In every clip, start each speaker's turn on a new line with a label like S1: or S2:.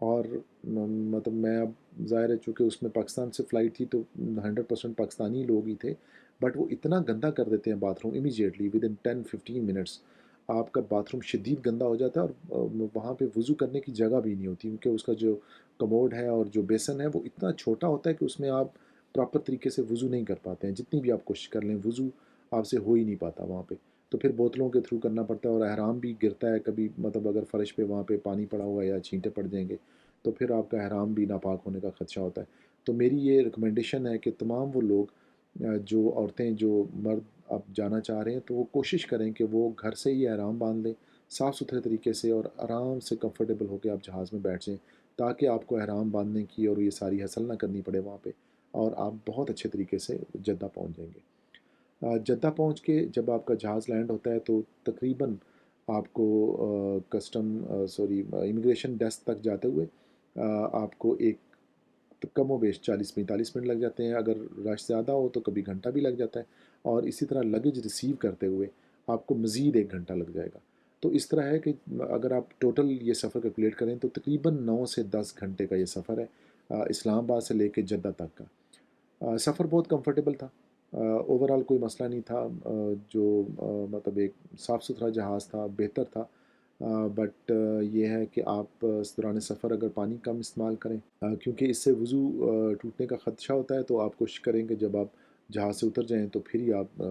S1: اور مطلب میں اب ظاہر ہے چونکہ اس میں پاکستان سے فلائٹ تھی تو 100% پاکستانی لوگ ہی تھے، بٹ وہ اتنا گندا کر دیتے ہیں bath room immediately with in 10-15 minutes, آپ کا باتھ روم شدید گندا ہو جاتا ہے، اور وہاں پہ وضو کرنے کی جگہ بھی نہیں ہوتی، کیونکہ اس کا جو کموڈ ہے اور جو بیسن ہے وہ اتنا چھوٹا ہوتا ہے کہ اس میں آپ پراپر طریقے سے وضو نہیں کر پاتے ہیں، جتنی بھی آپ کوشش کر لیں وضو آپ سے ہو ہی نہیں پاتا وہاں پہ، تو پھر بوتلوں کے تھرو کرنا پڑتا ہے، اور احرام بھی گرتا ہے کبھی، مطلب اگر فرش پہ وہاں پہ پانی پڑا ہوا ہے یا چھینٹے پڑ جائیں گے تو پھر آپ کا احرام بھی ناپاک ہونے کا خدشہ ہوتا ہے۔ تو میری یہ ریکمنڈیشن ہے کہ تمام وہ لوگ جو عورتیں جو مرد اب جانا چاہ رہے ہیں تو وہ کوشش کریں کہ وہ گھر سے ہی احرام باندھ لیں صاف ستھرے طریقے سے، اور آرام سے کمفرٹیبل ہو کے آپ جہاز میں بیٹھ جائیں، تاکہ آپ کو احرام باندھنے کی اور یہ ساری ہسل نہ کرنی پڑے وہاں پہ، اور آپ بہت اچھے طریقے سے جدہ پہنچ جائیں گے۔ جدہ پہنچ کے جب آپ کا جہاز لینڈ ہوتا ہے تو تقریباً آپ کو کسٹم سوری امیگریشن ڈیسک تک جاتے ہوئے آپ کو ایک کم و بیش 40-45 منٹ لگ جاتے ہیں، اگر رش زیادہ ہو تو کبھی گھنٹہ بھی لگ جاتا ہے، اور اسی طرح لگیج ریسیو کرتے ہوئے آپ کو مزید 1 گھنٹہ لگ جائے گا۔ تو اس طرح ہے کہ اگر آپ ٹوٹل یہ سفر کیلکولیٹ کریں تو تقریباً 9 سے 10 گھنٹے کا یہ سفر ہے، اسلام آباد سے لے کے جدہ تک کا۔ سفر بہت کمفرٹیبل تھا، اوور آل کوئی مسئلہ نہیں تھا، جو مطلب ایک صاف ستھرا جہاز تھا، بہتر تھا، بٹ یہ ہے کہ آپ اس دوران سفر اگر پانی کم استعمال کریں، کیونکہ اس سے وضو ٹوٹنے کا خدشہ ہوتا ہے، تو آپ کوشش کریں کہ جب آپ جہاز سے اتر جائیں تو پھر ہی آپ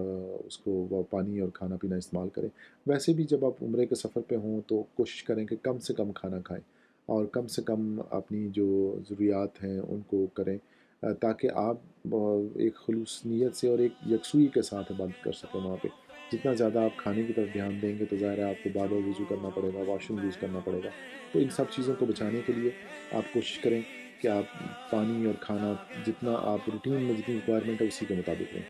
S1: اس کو وہ پانی اور کھانا پینا استعمال کریں۔ ویسے بھی جب آپ عمرے کے سفر پہ ہوں تو کوشش کریں کہ کم سے کم کھانا کھائیں، اور کم سے کم اپنی جو ضروریات ہیں ان کو کریں، تاکہ آپ ایک خلوص نیت سے اور ایک یکسوئی کے ساتھ عبادت کر سکیں وہاں پہ۔ جتنا زیادہ آپ کھانے کی طرف دھیان دیں گے تو ظاہر ہے آپ کو بار بار وضو کرنا پڑے گا، واش روم یوز کرنا پڑے گا، تو ان سب چیزوں کو بچانے کے لیے آپ کوشش کریں کہ آپ پانی اور کھانا جتنا آپ روٹین میں جتنی ریکوائرمنٹ ہے اسی کے مطابق لیں۔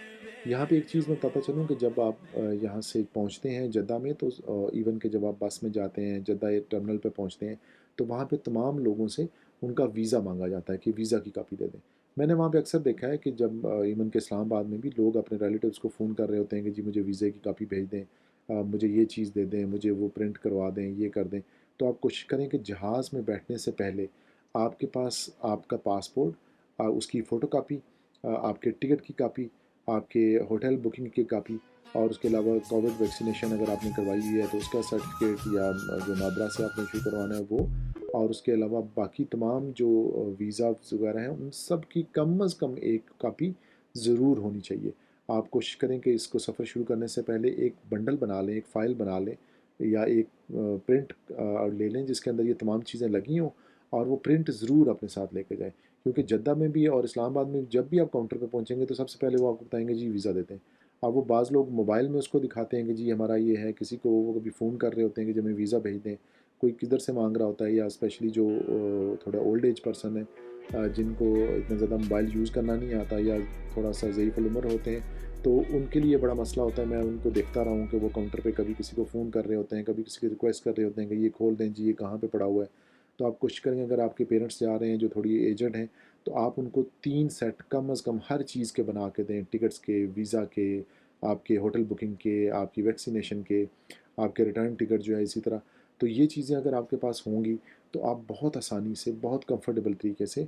S1: یہاں پہ ایک چیز میں بتاتا چلوں کہ جب آپ یہاں سے پہنچتے ہیں جدہ میں تو ایون کہ جب آپ بس میں جاتے ہیں جدہ ایئر ٹرمنل پہ پہنچتے ہیں تو وہاں پہ تمام لوگوں سے ان کا ویزا مانگا جاتا ہے کہ ویزا کی کاپی دے دیں۔ میں نے وہاں پہ اکثر دیکھا ہے کہ جب ایون کہ اسلام آباد میں بھی لوگ اپنے ریلیٹیوز کو فون کر رہے ہوتے ہیں کہ جی مجھے ویزے کی کاپی بھیج دیں، مجھے یہ چیز دے دیں، مجھے وہ پرنٹ کروا دیں، یہ کر دیں۔ تو آپ کوشش کریں کہ جہاز میں بیٹھنے سے پہلے آپ کے پاس آپ کا پاسپورٹ، اس کی فوٹو کاپی، آپ کے ٹکٹ کی کاپی، آپ کے ہوٹل بکنگ کی کاپی، اور اس کے علاوہ کووڈ ویکسینیشن اگر آپ نے کروائی ہوئی ہے تو اس کا سرٹیفکیٹ، یا جو نادرا سے آپ نے ایشو کروانا ہے وہ، اور اس کے علاوہ باقی تمام جو ویزاز وغیرہ ہیں ان سب کی کم از کم ایک کاپی ضرور ہونی چاہیے۔ آپ کوشش کریں کہ اس کو سفر شروع کرنے سے پہلے ایک بنڈل بنا لیں، ایک فائل بنا لیں، یا ایک پرنٹ لے لیں جس کے اندر یہ تمام چیزیں لگی ہوں، اور وہ پرنٹ ضرور اپنے ساتھ لے کے جائیں، کیونکہ جدہ میں بھی اور اسلام آباد میں جب بھی آپ کاؤنٹر پہ پہنچیں گے تو سب سے پہلے وہ آپ کو بتائیں گے جی ویزا دیتے ہیں۔ اب وہ بعض لوگ موبائل میں اس کو دکھاتے ہیں کہ جی ہمارا یہ ہے، کسی کو وہ کبھی فون کر رہے ہوتے ہیں کہ جب ہمیں ویزا بھیج دیں، کوئی کدھر سے مانگ رہا ہوتا ہے، یا اسپیشلی جو تھوڑا اولڈ ایج پرسن ہے، جن کو اتنا زیادہ موبائل یوز کرنا نہیں آتا یا تھوڑا سا ضعیف العمر ہوتے ہیں، تو ان کے لیے بڑا مسئلہ ہوتا ہے۔ میں ان کو دیکھتا رہا ہوں کہ وہ کاؤنٹر پہ کبھی کسی کو فون کر رہے ہوتے ہیں، کبھی کسی کی ریکویسٹ کر رہے ہوتے ہیں کہ یہ کھول دیں جی، یہ کہاں پہ پڑا ہوا ہے۔ تو آپ کوشش کریں اگر آپ کے پیرنٹس جا رہے ہیں جو تھوڑی ایجڈ ہیں تو آپ ان کو 3 سیٹ کم از کم ہر چیز کے بنا کے دیں، ٹکٹس کے، ویزا کے، آپ کے ہوٹل بکنگ کے، آپ کی ویکسینیشن کے، آپ کے ریٹرن ٹکٹ جو ہے اسی طرح۔ تو یہ چیزیں اگر آپ کے پاس ہوں گی تو آپ بہت آسانی سے، بہت کمفرٹیبل طریقے سے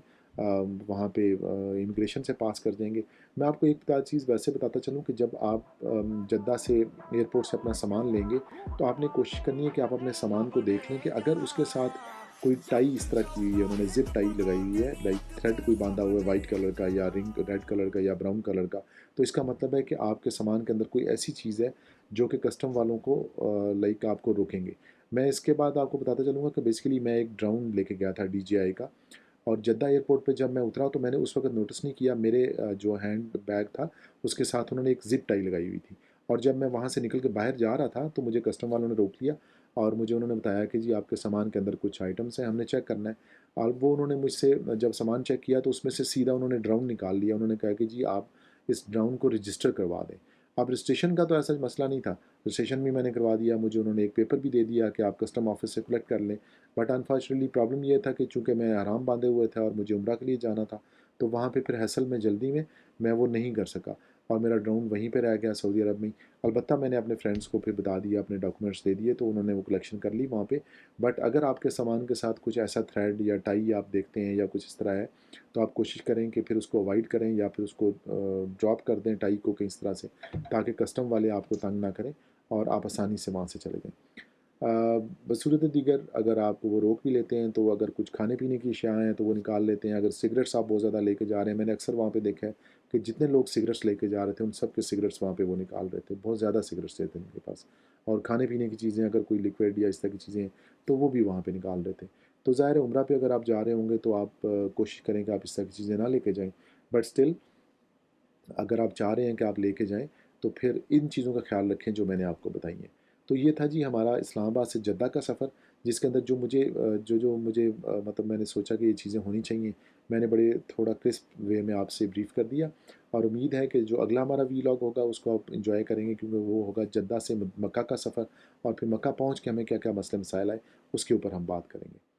S1: وہاں پہ امیگریشن سے پاس کر دیں گے۔ میں آپ کو ایک چیز ویسے بتاتا چلوں کہ جب آپ جدہ سے ایئرپورٹ سے اپنا سامان لیں گے تو آپ نے کوشش کرنی ہے کہ آپ اپنے سامان کو دیکھ لیں کہ اگر اس کے ساتھ کوئی ٹائی اس طرح کی ہوئی ہے، انہوں نے زپ ٹائی لگائی ہوئی ہے، لائک تھریڈ کوئی باندھا ہوا ہے وائٹ کلر کا، یا رنگ ریڈ کلر کا، یا براؤن کلر کا، تو اس کا مطلب ہے کہ آپ کے سامان کے اندر کوئی ایسی چیز ہے جو کہ کسٹم والوں کو لائک آپ کو روکیں گے۔ میں اس کے بعد آپ کو بتاتا چلوں گا کہ بیسیکلی میں ایک ڈرون لے کے گیا تھا DJI کا، اور جدہ ایئرپورٹ پہ جب میں اترا تو میں نے اس وقت نوٹس نہیں کیا، میرے جو ہینڈ بیگ تھا اس کے ساتھ انہوں نے ایک زپ ٹائی لگائی ہوئی تھی، اور جب میں وہاں سے نکل کے باہر جا رہا تھا تو مجھے کسٹم والوں نے روک لیا، اور مجھے انہوں نے بتایا کہ جی آپ کے سامان کے اندر کچھ آئٹمس ہیں، ہم نے چیک کرنا ہے۔ اور وہ انہوں نے مجھ سے جب سامان چیک کیا تو اس میں سے سیدھا انہوں نے ڈرون نکال لیا، انہوں نے کہا کہ جی آپ اس ڈرون کو رجسٹر کروا دیں۔ اب رجسٹریشن کا تو ایسا مسئلہ نہیں تھا، رجسٹریشن بھی میں نے کروا دیا، مجھے انہوں نے ایک پیپر بھی دے دیا کہ آپ کسٹم آفس سے کلیکٹ کر لیں، بٹ انفارچونیٹلی پرابلم یہ تھا کہ چونکہ میں احرام باندھے ہوئے تھا اور مجھے عمرہ کے لیے جانا تھا تو وہاں پہ پھر حصل میں جلدی میں وہ نہیں کر سکا۔ اور میرا ڈرون وہیں پہ رہ گیا سعودی عرب میں ہی۔ البتہ میں نے اپنے فرینڈس کو پھر بتا دیا، اپنے ڈاکومنٹس دے دیے، تو انہوں نے وہ کلیکشن کر لی وہاں پہ۔ بٹ اگر آپ کے سامان کے ساتھ کچھ ایسا تھریڈ یا ٹائی آپ دیکھتے ہیں یا کچھ اس طرح ہے، تو آپ کوشش کریں کہ پھر اس کو اوائڈ کریں یا پھر اس کو ڈراپ کر دیں ٹائی کو کس طرح سے، تاکہ کسٹم والے آپ کو تنگ نہ کریں اور آپ آسانی سے وہاں سے چلے جائیں۔ بصورت دیگر اگر آپ وہ روک بھی لیتے ہیں تو اگر کچھ کھانے پینے کی اشیاء ہیں تو وہ نکال لیتے ہیں۔ اگر سگریٹس آپ بہت زیادہ لے کے جا رہے ہیں، میں نے اکثر وہاں پہ دیکھا ہے کہ جتنے لوگ سگریٹس لے کے جا رہے تھے ان سب کے سگریٹس وہاں پہ وہ نکال رہے تھے، بہت زیادہ سگریٹس تھے ان کے پاس۔ اور کھانے پینے کی چیزیں اگر کوئی لکوڈ یا اس طرح کی چیزیں ہیں تو وہ بھی وہاں پہ نکال رہے تھے۔ تو ظاہر ہے عمرہ پہ اگر آپ جا رہے ہوں گے تو آپ کوشش کریں کہ آپ اس طرح کی چیزیں نہ لے کے جائیں، بٹ اسٹل اگر آپ چاہ رہے ہیں کہ آپ لے کے جائیں تو پھر ان چیزوں کا خیال رکھیں جو میں نے آپ کو بتائی ہیں۔ تو یہ تھا جی ہمارا اسلام آباد سے جدہ کا سفر، جس کے اندر جو مجھے مطلب میں نے سوچا کہ یہ چیزیں ہونی چاہیے، میں نے بڑے تھوڑا کرسپ وے میں آپ سے بریف کر دیا۔ اور امید ہے کہ جو اگلا ہمارا وی لاگ ہوگا اس کو آپ انجوائے کریں گے، کیونکہ وہ ہوگا جدہ سے مکہ کا سفر، اور پھر مکہ پہنچ کے ہمیں کیا کیا مسئلے مسائل آئے اس کے اوپر ہم بات کریں گے۔